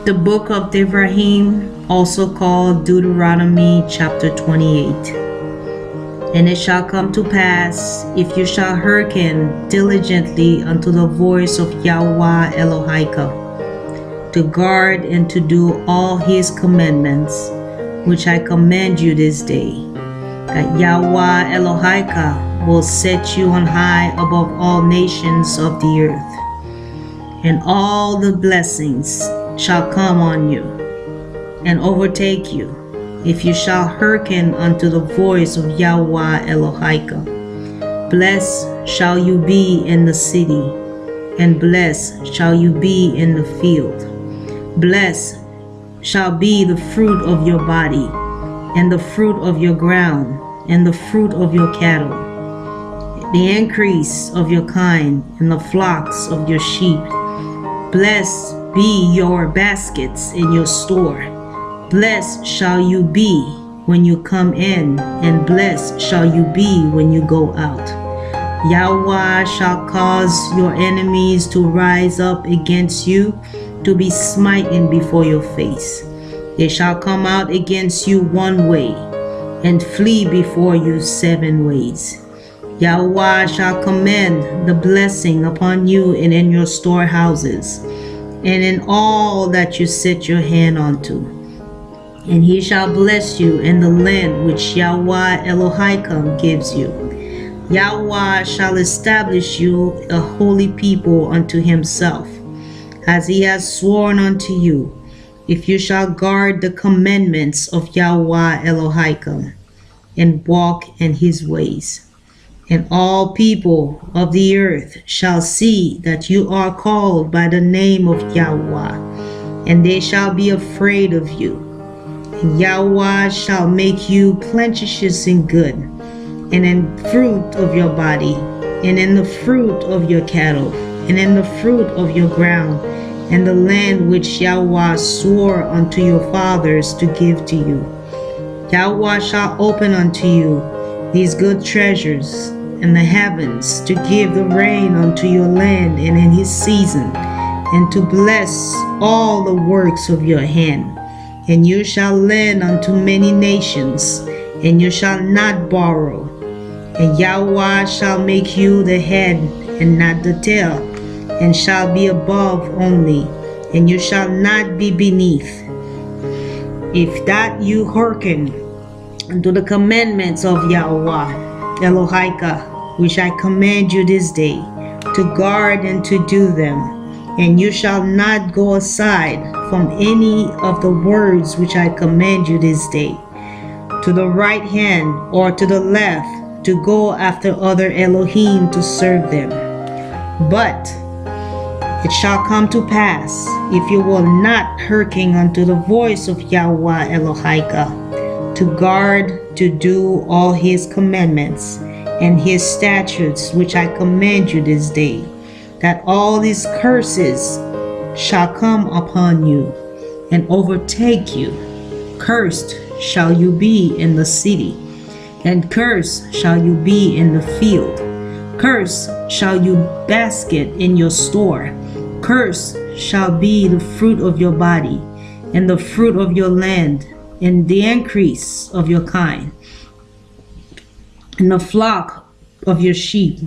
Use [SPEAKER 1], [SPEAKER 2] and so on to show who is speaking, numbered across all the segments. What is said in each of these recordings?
[SPEAKER 1] The book of Devarim, also called Deuteronomy chapter 28. And it shall come to pass, if you shall hearken diligently unto the voice of Yahweh Elohika, to guard and to do all his commandments, which I command you this day, that Yahweh Elohika will set you on high above all nations of the earth, and all the blessings shall come on you and overtake you, if you shall hearken unto the voice of Yahweh Elohika. Blessed shall you be in the city, and blessed shall you be in the field. Blessed shall be the fruit of your body, and the fruit of your ground, and the fruit of your cattle, the increase of your kind, and the flocks of your sheep. Blessed be your baskets in your store. Blessed shall you be when you come in, and blessed shall you be when you go out. Yahweh shall cause your enemies to rise up against you, to be smitten before your face. They shall come out against you one way, and flee before you 7 ways. Yahweh shall command the blessing upon you and in your storehouses, and in all that you set your hand unto. And he shall bless you in the land which Yahweh Elohika gives you. Yahweh shall establish you a holy people unto himself, as he has sworn unto you, if you shall guard the commandments of Yahweh Elohika, and walk in his ways. And all people of the earth shall see that you are called by the name of Yahweh, and they shall be afraid of you. And Yahweh shall make you plenteous in good, and in fruit of your body, and in the fruit of your cattle, and in the fruit of your ground, and the land which Yahweh swore unto your fathers to give to you. Yahweh shall open unto you these good treasures in the heavens, to give the rain unto your land and in his season, and to bless all the works of your hand. And you shall lend unto many nations, and you shall not borrow. And Yahweh shall make you the head and not the tail, and shall be above only, and you shall not be beneath. If that you hearken unto the commandments of Yahweh Elohika, which I command you this day, to guard and to do them, and you shall not go aside from any of the words which I command you this day, to the right hand or to the left, to go after other Elohim to serve them. But it shall come to pass, if you will not hearken unto the voice of Yahweh Elohika, to guard, to do all his commandments and his statutes which I command you this day, that all these curses shall come upon you and overtake you. Cursed shall you be in the city, and cursed shall you be in the field. Cursed shall you basket in your store. Cursed shall be the fruit of your body, and the fruit of your land, and the increase of your kind, and the flock of your sheep.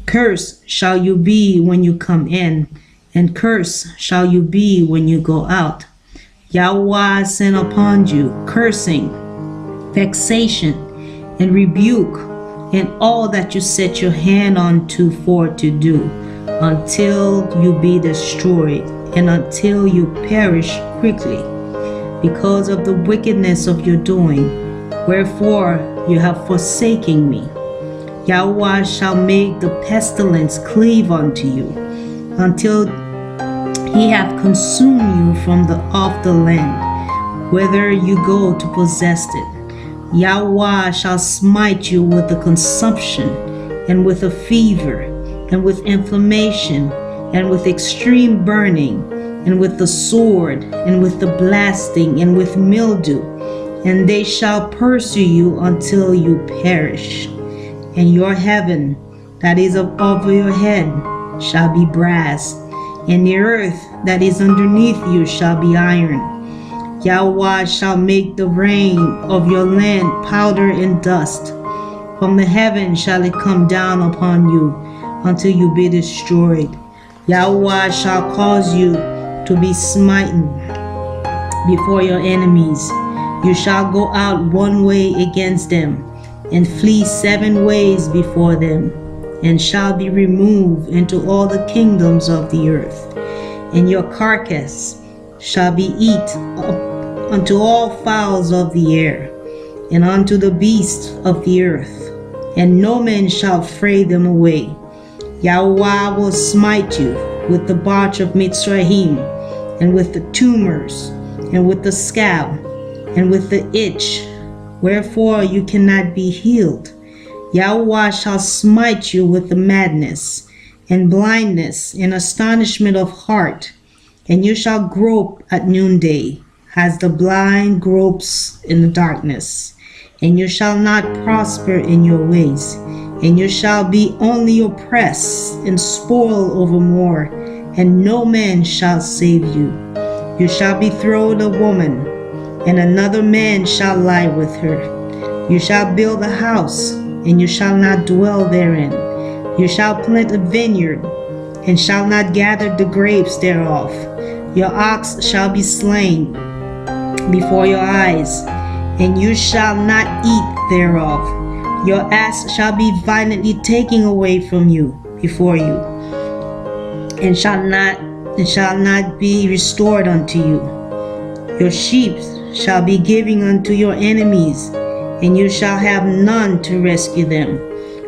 [SPEAKER 1] Cursed shall you be when you come in, and cursed shall you be when you go out. Yahweh send upon you cursing, vexation, and rebuke, and all that you set your hand unto for to do, until you be destroyed, and until you perish quickly, because of the wickedness of your doing, wherefore you have forsaken me. Yahweh shall make the pestilence cleave unto you, until he have consumed you from off the land, whither you go to possess it. Yahweh shall smite you with the consumption, and with a fever, and with inflammation, and with extreme burning, and with the sword, and with the blasting, and with mildew, and they shall pursue you until you perish. And your heaven that is above your head shall be brass, and the earth that is underneath you shall be iron. Yahweh shall make the rain of your land powder and dust. From the heaven shall it come down upon you until you be destroyed. Yahweh shall cause you to be smitten before your enemies. You shall go out one way against them, and flee 7 ways before them, and shall be removed into all the kingdoms of the earth. And your carcass shall be eat up unto all fowls of the air, and unto the beasts of the earth, and no man shall fray them away. Yahweh will smite you with the botch of Mitzrayim, and with the tumors, and with the scab, and with the itch, wherefore you cannot be healed. Yahweh shall smite you with the madness, and blindness, and astonishment of heart, and you shall grope at noonday, as the blind gropes in the darkness. And you shall not prosper in your ways, and you shall be only oppressed and spoil over more, and no man shall save you. You shall betroth a woman, and another man shall lie with her. You shall build a house, and you shall not dwell therein. You shall plant a vineyard, and shall not gather the grapes thereof. Your ox shall be slain before your eyes, and you shall not eat thereof. Your ass shall be violently taken away from you before you, and shall not be restored unto you. Your sheep shall be given unto your enemies, and you shall have none to rescue them.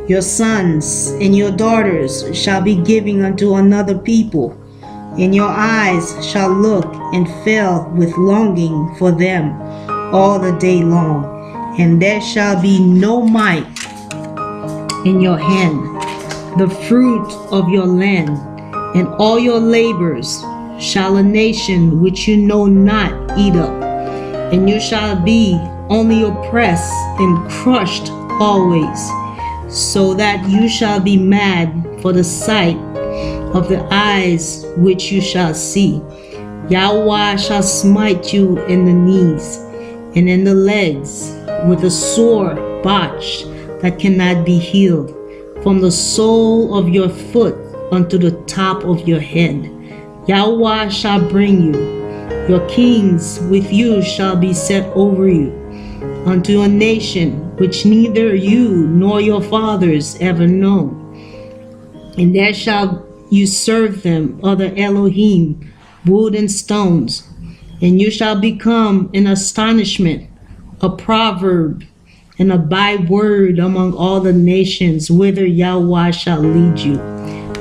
[SPEAKER 1] Your sons and your daughters shall be given unto another people, and your eyes shall look and fill with longing for them all the day long. And there shall be no might in your hand, the fruit of your land, and all your labors shall a nation which you know not eat up. And you shall be only oppressed and crushed always, so that you shall be mad for the sight of the eyes which you shall see. Yahweh shall smite you in the knees and in the legs with a sore botch that cannot be healed, from the sole of your foot unto the top of your head. Yahweh shall bring you. Your kings with you shall be set over you, unto a nation which neither you nor your fathers ever known. And there shall you serve them other Elohim, wood and stones, and you shall become an astonishment, a proverb, and a byword among all the nations whither Yahweh shall lead you.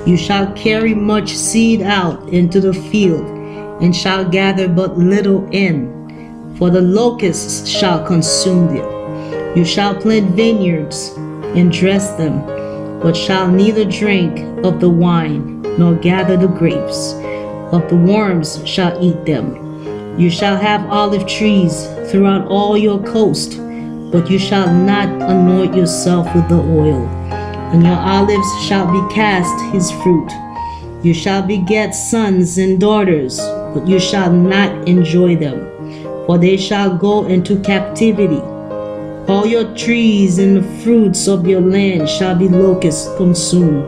[SPEAKER 1] You shall carry much seed out into the field, and shall gather but little in, for the locusts shall consume them. You shall plant vineyards and dress them, but shall neither drink of the wine, nor gather the grapes. Of the worms shall eat them. You shall have olive trees throughout all your coast, but you shall not anoint yourself with the oil, and your olives shall be cast his fruit. You shall beget sons and daughters, but you shall not enjoy them, for they shall go into captivity. All your trees and the fruits of your land shall be locusts consumed.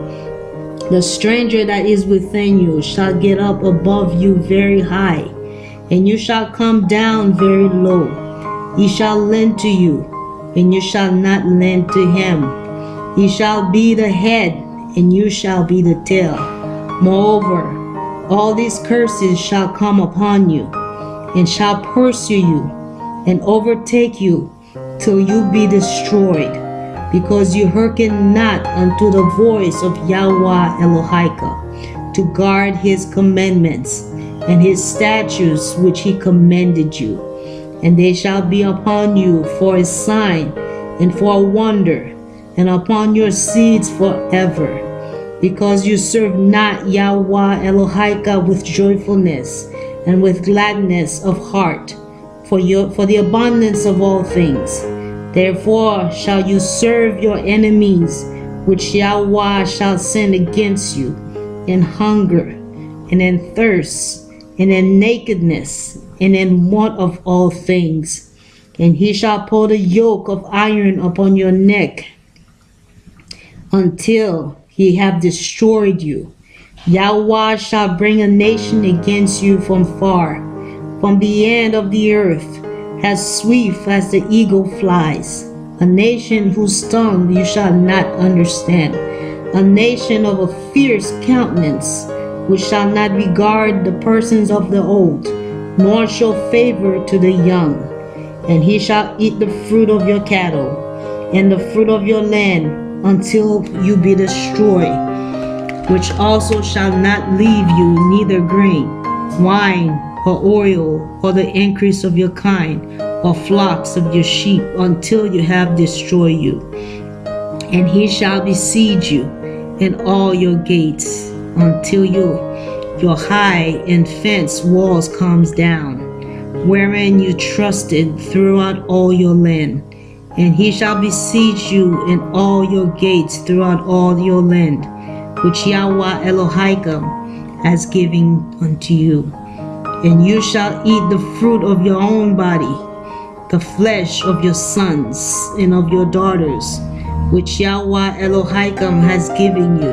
[SPEAKER 1] The stranger that is within you shall get up above you very high, and you shall come down very low. He shall lend to you, and you shall not lend to him. He shall be the head, and you shall be the tail. Moreover, all these curses shall come upon you, and shall pursue you, and overtake you, till you be destroyed, because you hearken not unto the voice of Yahweh Elohika, to guard his commandments and his statutes which he commanded you. And they shall be upon you for a sign and for a wonder, and upon your seeds forever, because you serve not Yahweh Elohika with joyfulness and with gladness of heart, for the abundance of all things. Therefore shall you serve your enemies, which Yahweh shall send against you, in hunger, and in thirst, and in nakedness, and in want of all things. And he shall put a yoke of iron upon your neck until he have destroyed you. Yahweh shall bring a nation against you from far, from the end of the earth, as swift as the eagle flies. A nation whose tongue you shall not understand. A nation of a fierce countenance, which shall not regard the persons of the old, nor show favor to the young. And he shall eat the fruit of your cattle, and the fruit of your land, until you be destroyed, which also shall not leave you neither grain, wine, or oil, or the increase of your kind, or flocks of your sheep, until you have destroyed you. And he shall besiege you in all your gates, until your high and fenced walls comes down, wherein you trusted throughout all your land. And he shall besiege you in all your gates throughout all your land, which Yahweh Elohim has given unto you. And you shall eat the fruit of your own body, the flesh of your sons and of your daughters, which Yahweh Elohim has given you,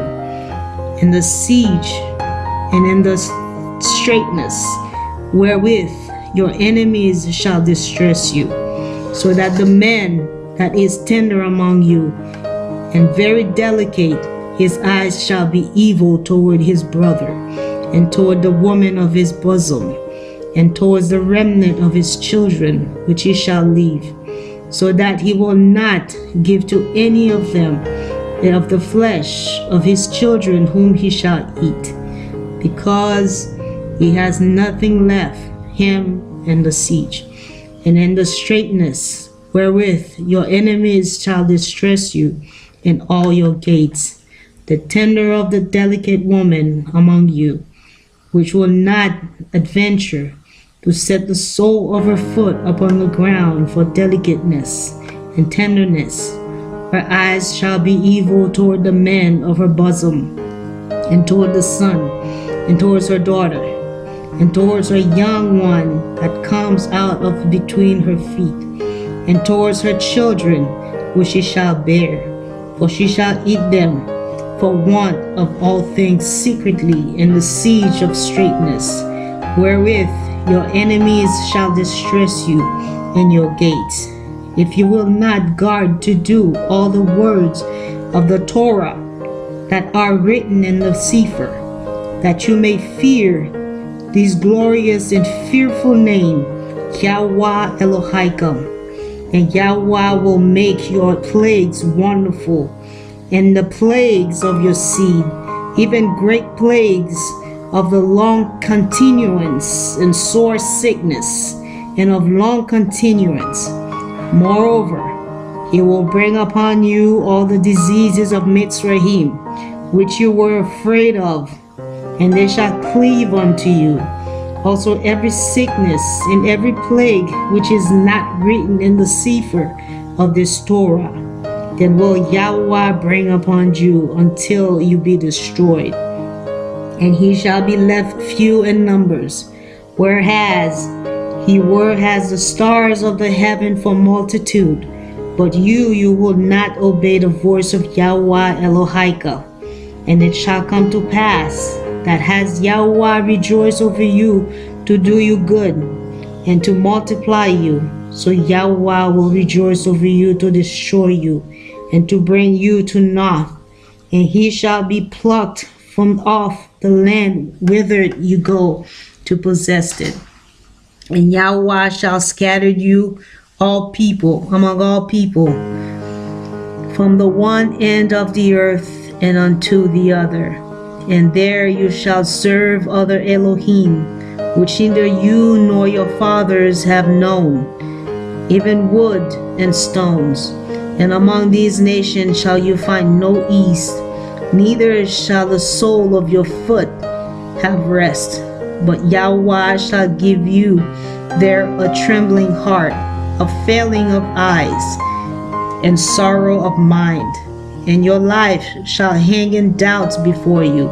[SPEAKER 1] in the siege and in the straitness wherewith your enemies shall distress you, so that the man that is tender among you and very delicate, his eyes shall be evil toward his brother, and toward the woman of his bosom, and towards the remnant of his children which he shall leave, so that he will not give to any of them of the flesh of his children whom he shall eat, because he has nothing left, him in the siege, and in the straitness wherewith your enemies shall distress you in all your gates, the tender of the delicate woman among you, which will not adventure to set the sole of her foot upon the ground for delicateness and tenderness. Her eyes shall be evil toward the men of her bosom, and toward the son, and towards her daughter, and towards her young one that comes out of between her feet, and towards her children which she shall bear, for she shall eat them for want of all things secretly in the siege of straitness, wherewith your enemies shall distress you in your gates. If you will not guard to do all the words of the Torah that are written in the Cepher, that you may fear this glorious and fearful name, Yahweh Elohim. And Yahweh will make your plagues wonderful, and the plagues of your seed, even great plagues of the long continuance and sore sickness, and of long continuance. Moreover, he will bring upon you all the diseases of Mitzrayim, which you were afraid of, and they shall cleave unto you. Also every sickness and every plague which is not written in the Cepher of this Torah, then will Yahweh bring upon you until you be destroyed. And he shall be left few in numbers, whereas he has the stars of the heaven for multitude. But you will not obey the voice of Yahweh Elohim. And it shall come to pass that has Yahweh rejoiced over you to do you good and to multiply you, so Yahweh will rejoice over you to destroy you and to bring you to naught. And he shall be plucked from off the land whither you go to possess it. And Yahweh shall scatter you all people among all people, from the one end of the earth and unto the other. And there you shall serve other Elohim, which neither you nor your fathers have known, even wood and stones. And among these nations shall you find no ease, neither shall the sole of your foot have rest. But Yahweh shall give you there a trembling heart, a failing of eyes, and sorrow of mind. And your life shall hang in doubts before you,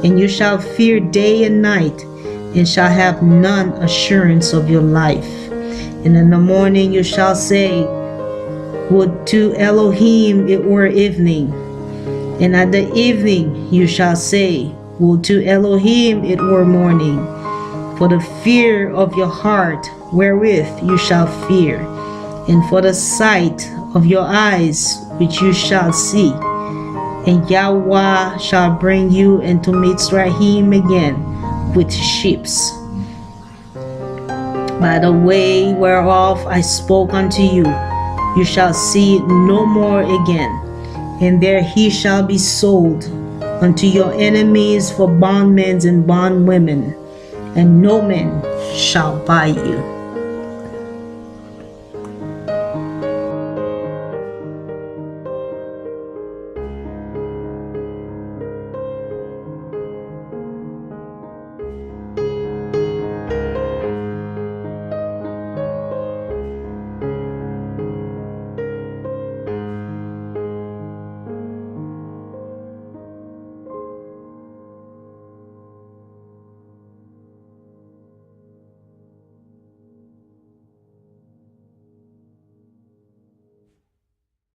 [SPEAKER 1] And you shall fear day and night, and shall have none assurance of your life. And in the morning you shall say, would to Elohim it were evening. And at the evening you shall say, would to Elohim it were morning. For the fear of your heart wherewith you shall fear, and for the sight of your eyes which you shall see. And Yahweh shall bring you into Mitzrayim again with ships, by the way whereof I spoke unto you. You shall see it no more again. And there he shall be sold unto your enemies for bondmen and bondwomen, and no man shall buy you.